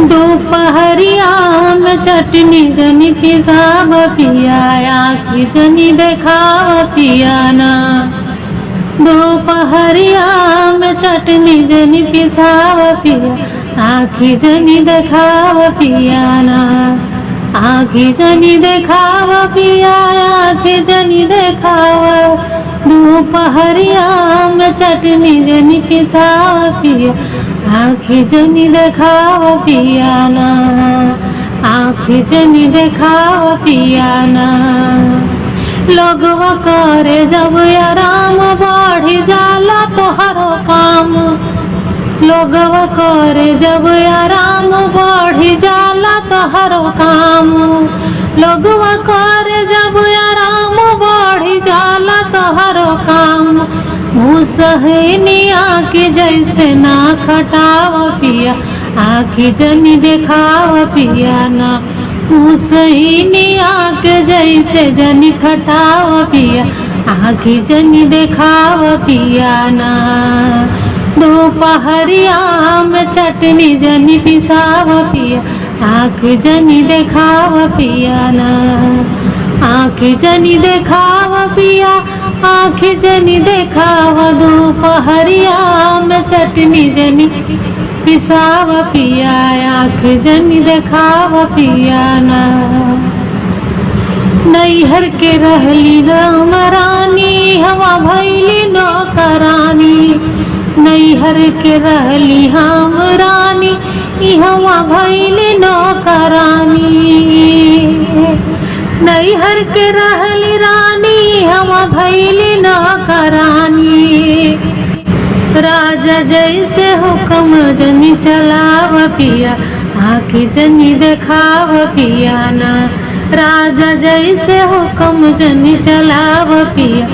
दोपहरिया में चटनी जनी पिसाब पिया, आँखी जनी देखाव पियाना। दोपहरिया में चटनी जनी पिसाव पिया, आँखी जनी देखाव पियाना। आँखी जनी देखाव पिया, आँखी जनी देखाव। दोपहरिया में चटनी जनी पिसाव पिया, आँखी जनी देखाव पियाना। आँखी जनी देखाव पियाना। लोगवा करे जब आराम, बढ़ी जाला तोहरो काम। लोगवा करे जब आराम, बढ़ी जाला तोहरो काम। लोगवा करे जब आराम, बढ़ी जाला तोहरो काम। मुसहनिया के जैसे ना खटाव पिया, आँखी जनी देखाव पियाना। मुसहनिया के जैसे जनी खटाव पिया, आँखी जनी देखाव पियाना। दोपहरिया में चटनी जनी पिसाव पिया, आँखी जनी देखाव पियाना। आँखी जनी देखाव पिया, आँखी जनी देखाव। दोपहरिया में चटनी जनी पिसाव पिया, आँखी जनी देखाव पियाना। नैहर के रहली राम रानी, हवा भैली नौकरानी। नैहर के रहली हम रानी, हवा भैली नौकरानी। नैहर के रहली रानी, हवा भैली नौकरानी। राजा जैसे हुक्म जनी चलाव पिया, आँखी जनी देखाव पियाना। राजा जैसे हुक्म जनी चलाव पिया,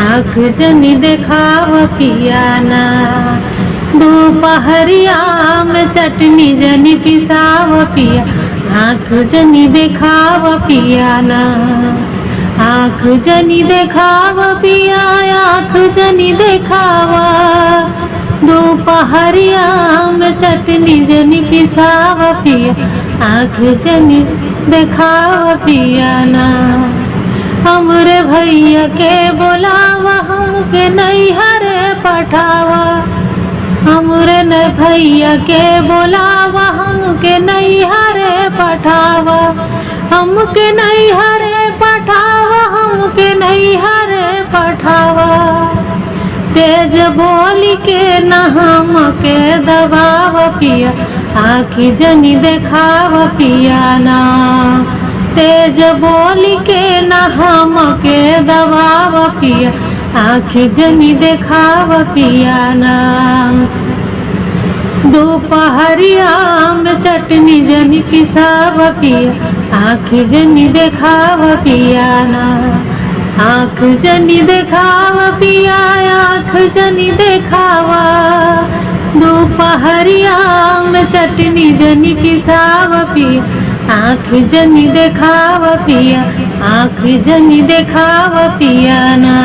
आँख जनी देखाव पियाना। दोपहरिया में चटनी जनी पिसाव पिया, आँख जनी देखाव पियाना। आँख जनी देखाव पिया, आँख जनी देखावा। दोपहरिया में चटनी जनी पिसाव पिया, आँख जनी देखाव पियाना। हमरे भैया के बोलावा, हमके नैहर पठावा। हमरे न भैया के बोलावा, हमके नैहर पठावा। हमके नैहर पठावा, हमके नैहर पठावा। तेज बोली के न हमके दबाव पिया, आँखी जनी देखाव पियाना। तेज बोली के न हमके दबाव पिया, आँखी जनी देखाव पियाना। दोपहरिया में चटनी जनी पिसाव पिया, आँखी जनी देखाव पियाना। आँख जनी देखाव पिया, आँख जनी देखावा। दोपहरिया में चटनी जनी पिसाव पिया, आँख जनी देखाव पिया, आँख जनी देखाव पियाना।